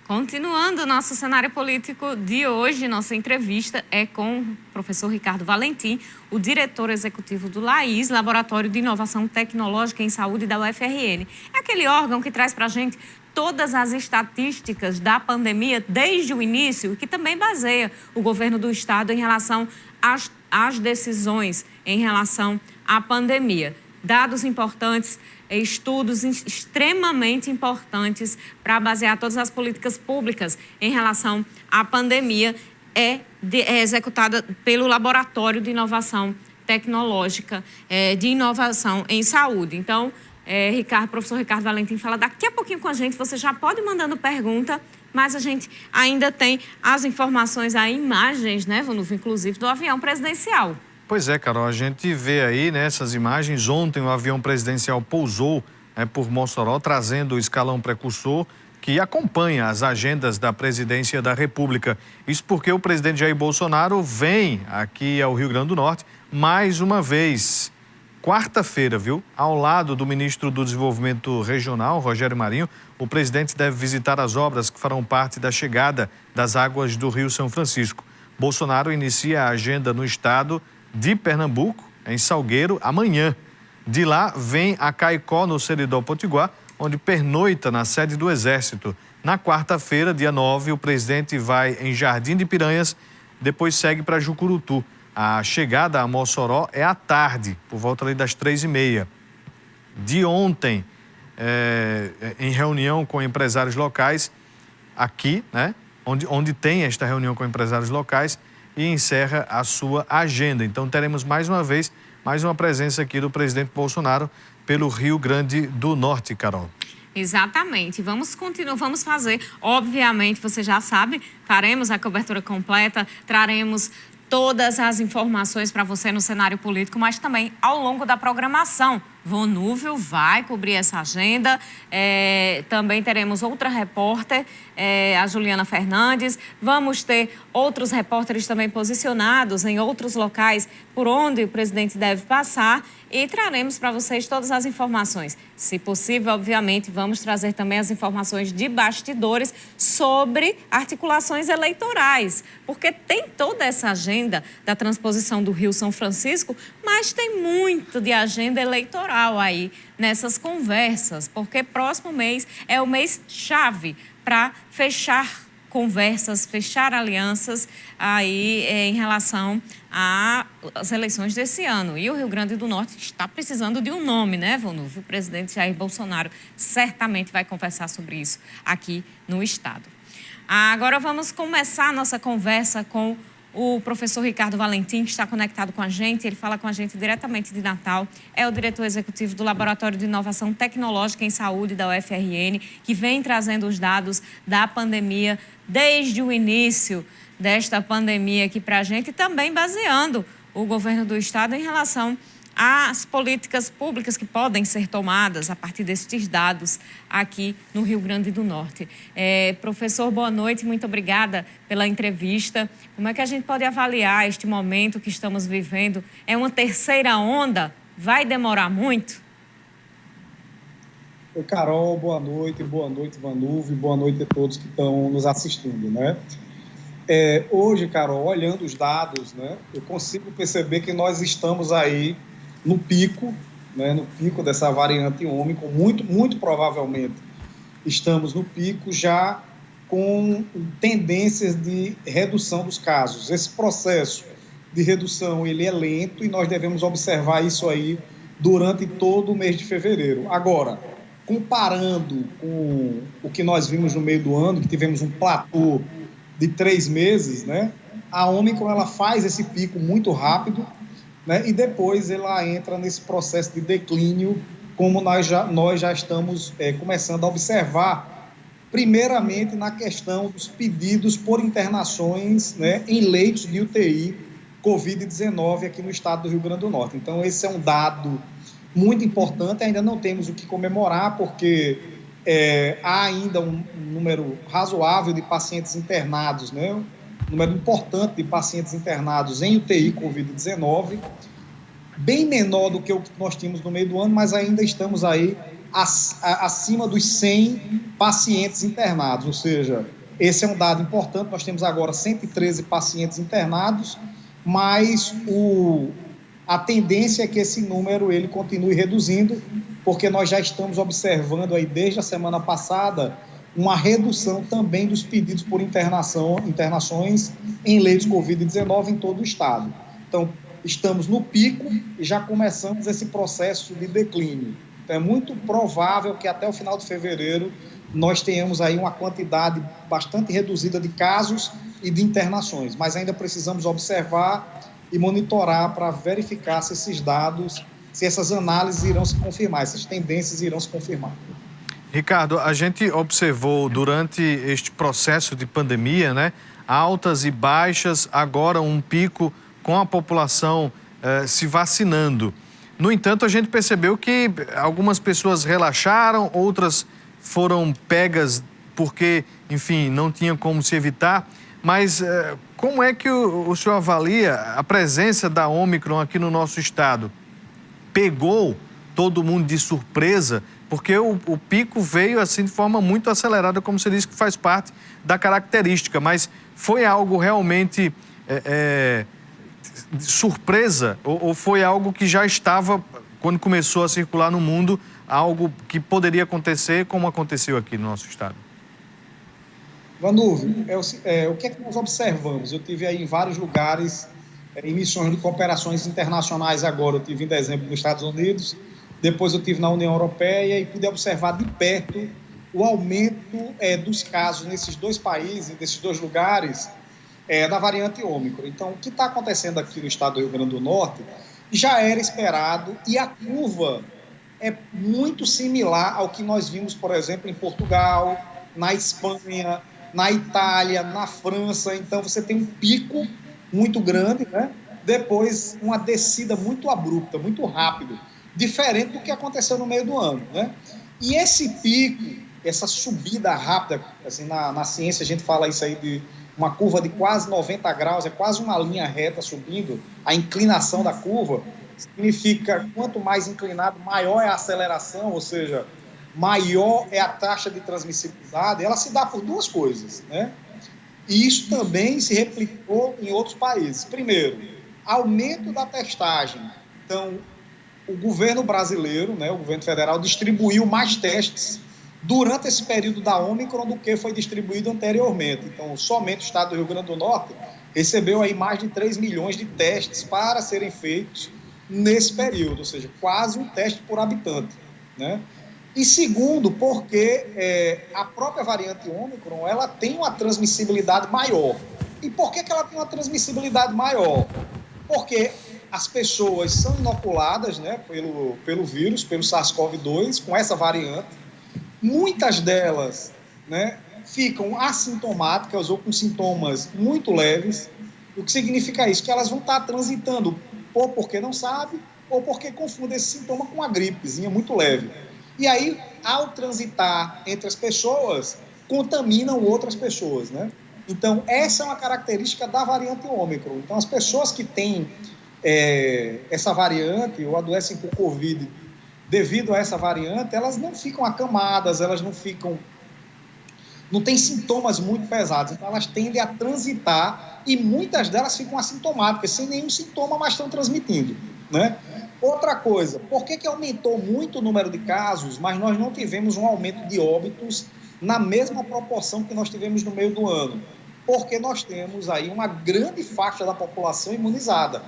Continuando o nosso cenário político de hoje, nossa entrevista é com o professor Ricardo Valentim, o diretor executivo do LAIS, Laboratório de Inovação Tecnológica em Saúde da UFRN. É aquele órgão que traz para a gente todas as estatísticas da pandemia desde o início e que também baseia o governo do estado em relação às decisões em relação à pandemia. Dados importantes, estudos extremamente importantes para basear todas as políticas públicas em relação à pandemia é executada pelo Laboratório de Inovação Tecnológica de Inovação em Saúde. Então, professor Ricardo Valentim fala daqui a pouquinho com a gente. Você já pode ir mandando pergunta, mas a gente ainda tem as informações, as imagens, né, Vanuvo, inclusive, do avião presidencial. Pois é, Carol, a gente vê aí, né, essas imagens. Ontem o avião presidencial pousou por Mossoró, trazendo o escalão precursor que acompanha as agendas da presidência da República. Isso porque o presidente Jair Bolsonaro vem aqui ao Rio Grande do Norte mais uma vez. Quarta-feira, viu? Ao lado do ministro do Desenvolvimento Regional, Rogério Marinho, o presidente deve visitar as obras que farão parte da chegada das águas do Rio São Francisco. Bolsonaro inicia a agenda no estado de Pernambuco, em Salgueiro, amanhã. De lá, vem a Caicó, no Seridó Potiguar, onde pernoita na sede do Exército. Na quarta-feira, dia 9, o presidente vai em Jardim de Piranhas, depois segue para Jucurutu. A chegada a Mossoró é à tarde, por volta ali das 3h30. De ontem, em reunião com empresários locais, aqui, né, onde tem esta reunião com empresários locais, e encerra a sua agenda. Então, teremos mais uma vez, mais uma presença aqui do presidente Bolsonaro pelo Rio Grande do Norte, Carol. Exatamente. Vamos continuar, vamos fazer, obviamente, você já sabe, faremos a cobertura completa, traremos todas as informações para você no cenário político, mas também ao longo da programação. Vonúvio vai cobrir essa agenda. Também teremos outra repórter, a Juliana Fernandes. Vamos ter outros repórteres também posicionados em outros locais por onde o presidente deve passar e traremos para vocês todas as informações. Se possível, obviamente, vamos trazer também as informações de bastidores sobre articulações eleitorais, porque tem toda essa agenda da transposição do Rio São Francisco, mas tem muito de agenda eleitoral aí nessas conversas, porque próximo mês é o mês-chave para fechar conversas, fechar alianças aí em relação às eleições desse ano. E o Rio Grande do Norte está precisando de um nome, né, Vonúvio? O presidente Jair Bolsonaro certamente vai conversar sobre isso aqui no estado. Agora vamos começar a nossa conversa com o professor Ricardo Valentim, que está conectado com a gente. Ele fala com a gente diretamente de Natal. É o diretor executivo do Laboratório de Inovação Tecnológica em Saúde da UFRN, que vem trazendo os dados da pandemia desde o início desta pandemia aqui para a gente e também baseando o governo do estado em relação às políticas públicas que podem ser tomadas a partir destes dados aqui no Rio Grande do Norte. Professor, boa noite, muito obrigada pela entrevista. Como é que a gente pode avaliar este momento que estamos vivendo? É uma terceira onda? Vai demorar muito? Oi, Carol, boa noite, Vanuvo, boa noite a todos que estão nos assistindo, né? Hoje, Carol, olhando os dados, né, eu consigo perceber que nós estamos aí no pico, né, no pico dessa variante Ômicron, muito provavelmente estamos no pico já com tendências de redução dos casos. Esse processo de redução ele é lento e nós devemos observar isso aí durante todo o mês de fevereiro. Agora, comparando com o que nós vimos no meio do ano, que tivemos um platô de 3 meses, né, a Ômicron ela faz esse pico muito rápido, né, e depois ela entra nesse processo de declínio, como nós já estamos começando a observar, primeiramente na questão dos pedidos por internações, né, em leitos de UTI Covid-19 aqui no estado do Rio Grande do Norte. Então, esse é um dado muito importante, ainda não temos o que comemorar, porque há ainda um número razoável de pacientes internados, né, um número importante de pacientes internados em UTI Covid-19, bem menor do que o que nós tínhamos no meio do ano, mas ainda estamos aí acima dos 100 pacientes internados, ou seja, Esse é um dado importante, nós temos agora 113 pacientes internados, mas a tendência é que esse número ele continue reduzindo, porque nós já estamos observando aí desde a semana passada uma redução também dos pedidos por internações em leitos Covid-19 em todo o estado. Então, estamos no pico e já começamos esse processo de declínio. Então, é muito provável que até o final de fevereiro nós tenhamos aí uma quantidade bastante reduzida de casos e de internações, mas ainda precisamos observar e monitorar para verificar se esses dados, se essas análises irão se confirmar, essas tendências irão se confirmar. Ricardo, a gente observou durante este processo de pandemia, né, altas e baixas, agora um pico com a população se vacinando. No entanto, a gente percebeu que algumas pessoas relaxaram, outras foram pegas porque, enfim, não tinha como se evitar. Mas como é que o senhor avalia a presença da Ômicron aqui no nosso estado? Pegou todo mundo de surpresa? Porque o pico veio assim de forma muito acelerada, como você disse, que faz parte da característica. Mas foi algo realmente surpresa ou foi algo que já estava, quando começou a circular no mundo, algo que poderia acontecer como aconteceu aqui no nosso estado? Vanúvio, o que é que nós observamos? Eu tive aí em vários lugares, em missões de cooperações internacionais agora. Eu tive em dezembro nos Estados Unidos, depois eu tive na União Europeia e pude observar de perto o aumento dos casos nesses dois países, nesses dois lugares, da variante Ômicron. Então, o que está acontecendo aqui no estado do Rio Grande do Norte já era esperado e a curva é muito similar ao que nós vimos, por exemplo, em Portugal, na Espanha, na Itália, na França. Então, você tem um pico muito grande, né? Depois uma descida muito abrupta, muito rápido, diferente do que aconteceu no meio do ano, né? E esse pico, essa subida rápida, assim, na ciência a gente fala isso aí de uma curva de quase 90 graus, é quase uma linha reta subindo, a inclinação da curva, significa quanto mais inclinado, maior é a aceleração, ou seja, maior é a taxa de transmissibilidade. Ela se dá por duas coisas, né? E isso também se replicou em outros países. Primeiro, aumento da testagem. Então, o governo brasileiro, né, o governo federal, distribuiu mais testes durante esse período da Ômicron do que foi distribuído anteriormente. Então, somente o estado do Rio Grande do Norte recebeu aí mais de 3 milhões de testes para serem feitos nesse período, ou seja, quase um teste por habitante, né? E segundo, porque a própria variante Ômicron, ela tem uma transmissibilidade maior. E por que ela tem uma transmissibilidade maior? Porque as pessoas são inoculadas, né, pelo vírus, pelo SARS-CoV-2, com essa variante. Muitas delas, né, ficam assintomáticas ou com sintomas muito leves. O que significa isso? Que elas vão estar transitando ou porque não sabem, ou porque confundem esse sintoma com uma gripezinha muito leve. E aí, ao transitar entre as pessoas, contaminam outras pessoas, né? Então, essa é uma característica da variante Ômicron. Então, as pessoas que têm essa variante ou adoecem por Covid devido a essa variante, elas não ficam acamadas, elas não têm sintomas muito pesados. Então, elas tendem a transitar e muitas delas ficam assintomáticas, sem nenhum sintoma, mas estão transmitindo, né? Outra coisa, por que aumentou muito o número de casos, mas nós não tivemos um aumento de óbitos na mesma proporção que nós tivemos no meio do ano? Porque nós temos aí uma grande faixa da população imunizada,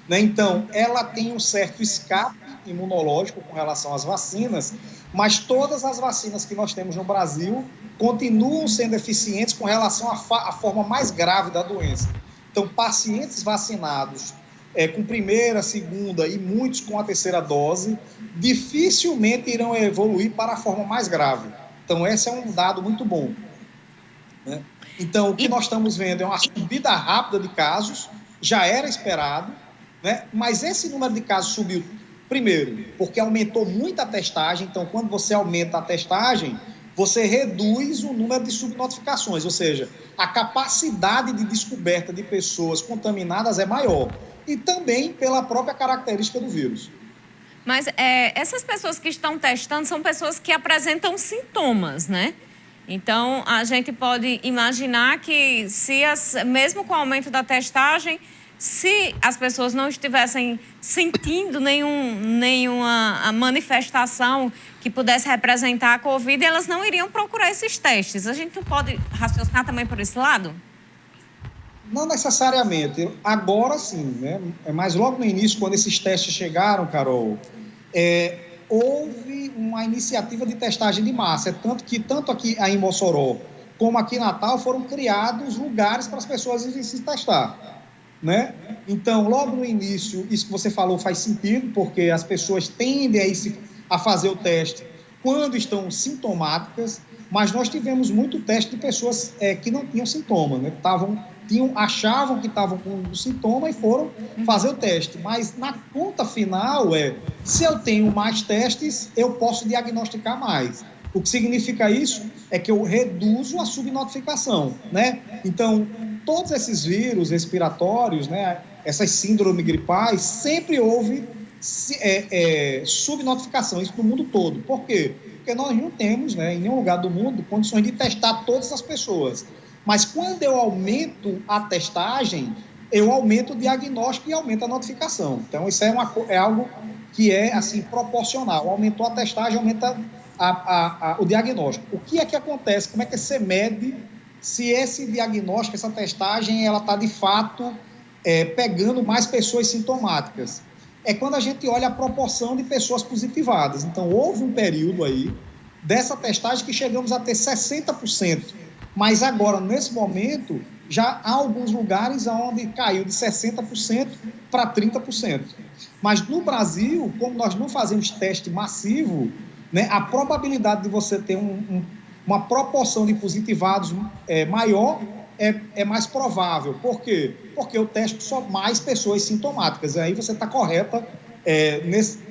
né? Então, ela tem um certo escape imunológico com relação às vacinas, mas todas as vacinas que nós temos no Brasil continuam sendo eficientes com relação à forma mais grave da doença. Então, pacientes vacinados com primeira, segunda e muitos com a terceira dose, dificilmente irão evoluir para a forma mais grave. Então, esse é um dado muito bom, né? Então, o que nós estamos vendo é uma subida rápida de casos, já era esperado, né? Mas esse número de casos subiu, primeiro, porque aumentou muito a testagem. Então, quando você aumenta a testagem, você reduz o número de subnotificações, ou seja, a capacidade de descoberta de pessoas contaminadas é maior. E também pela própria característica do vírus. Mas essas pessoas que estão testando são pessoas que apresentam sintomas, né? Então, a gente pode imaginar que, mesmo com o aumento da testagem, se as pessoas não estivessem sentindo nenhuma manifestação que pudesse representar a Covid, elas não iriam procurar esses testes. A gente não pode raciocinar também por esse lado? Não necessariamente. Agora sim, né? Mas logo no início, quando esses testes chegaram, Carol, houve uma iniciativa de testagem de massa. Tanto que, tanto aqui em Mossoró como aqui em Natal, foram criados lugares para as pessoas irem se testar, né? Então, logo no início, isso que você falou faz sentido, porque as pessoas tendem a fazer o teste quando estão sintomáticas, mas nós tivemos muito teste de pessoas que não tinham sintoma, né? Achavam que estavam com sintoma e foram fazer o teste. Mas na conta final se eu tenho mais testes, eu posso diagnosticar mais. O que significa isso é que eu reduzo a subnotificação, né? Então, todos esses vírus respiratórios, né, essas síndromes gripais, sempre houve subnotificação, isso no mundo todo. Por quê? Porque nós não temos, né, em nenhum lugar do mundo, condições de testar todas as pessoas. Mas quando eu aumento a testagem, eu aumento o diagnóstico e aumento a notificação. Então, isso é algo que é assim, proporcional. Aumentou a testagem, aumenta o diagnóstico. O que é que acontece? Como é que você mede se esse diagnóstico, essa testagem, ela está de fato pegando mais pessoas sintomáticas? É quando a gente olha a proporção de pessoas positivadas. Então, houve um período aí dessa testagem que chegamos a ter 60%. Mas agora, nesse momento, já há alguns lugares onde caiu de 60% para 30%. Mas no Brasil, como nós não fazemos teste massivo, né, a probabilidade de você ter uma proporção de positivados maior é mais provável. Por quê? Porque eu testo só mais pessoas sintomáticas. E aí você está correta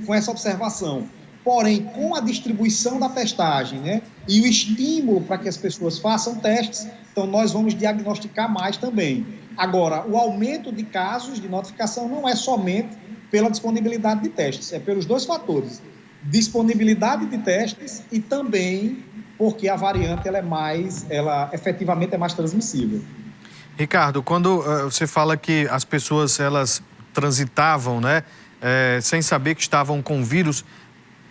com essa observação. Porém, com a distribuição da testagem, né, e o estímulo para que as pessoas façam testes, então nós vamos diagnosticar mais também. Agora, o aumento de casos de notificação não é somente pela disponibilidade de testes, é pelos dois fatores. Disponibilidade de testes e também porque a variante ela efetivamente é mais transmissível. Ricardo, quando você fala que as pessoas elas transitavam, né, sem saber que estavam com vírus,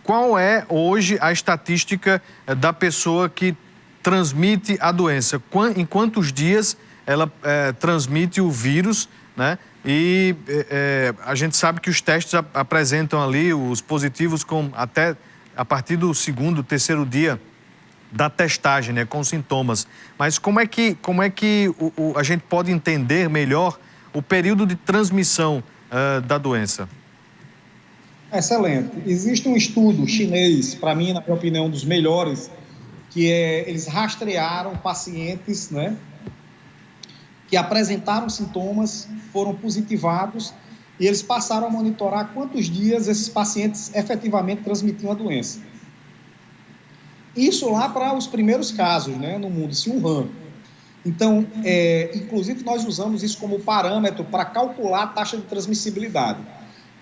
qual é hoje a estatística da pessoa que transmite a doença? Em quantos dias ela transmite o vírus, né? E a gente sabe que os testes apresentam ali os positivos até a partir do segundo, terceiro dia da testagem, né, com sintomas. Mas como é que a gente pode entender melhor o período de transmissão da doença? Excelente. Existe um estudo chinês, para mim, na minha opinião, um dos melhores, que eles rastrearam pacientes, né, que apresentaram sintomas, foram positivados, e eles passaram a monitorar quantos dias esses pacientes efetivamente transmitiam a doença. Isso lá para os primeiros casos, né, no mundo, em Wuhan. Então, inclusive, nós usamos isso como parâmetro para calcular a taxa de transmissibilidade.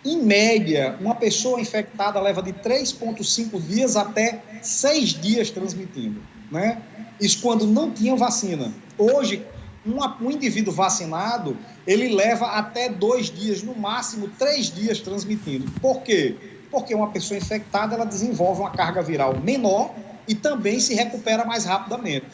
Em média, uma pessoa infectada leva de 3,5 dias até 6 dias transmitindo, né? Isso quando não tinha vacina. Hoje, um indivíduo vacinado, ele leva até 2 dias, no máximo 3 dias transmitindo. Por quê? Porque uma pessoa infectada, ela desenvolve uma carga viral menor e também se recupera mais rapidamente.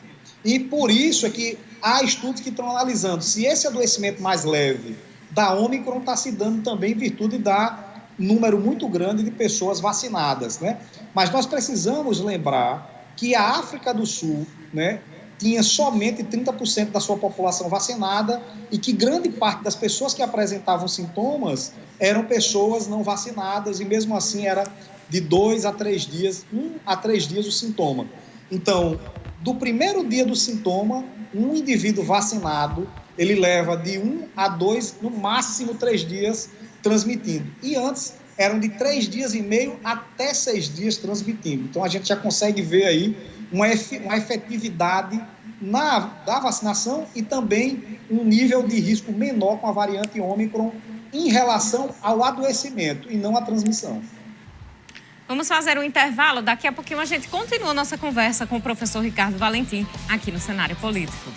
E por isso é que há estudos que estão analisando se esse adoecimento mais leve da Ômicron está se dando também em virtude da número muito grande de pessoas vacinadas, né? Mas nós precisamos lembrar que a África do Sul, né, tinha somente 30% da sua população vacinada e que grande parte das pessoas que apresentavam sintomas eram pessoas não vacinadas e mesmo assim era de 2 a 3 dias, 1 a 3 dias o sintoma. Então, do primeiro dia do sintoma, um indivíduo vacinado, ele leva de 1 a 2, no máximo 3 dias transmitindo. E antes eram de 3 dias e meio até 6 dias transmitindo. Então a gente já consegue ver aí uma efetividade da vacinação e também um nível de risco menor com a variante Ômicron em relação ao adoecimento e não à transmissão. Vamos fazer um intervalo. Daqui a pouquinho a gente continua a nossa conversa com o professor Ricardo Valentim aqui no Cenário Político.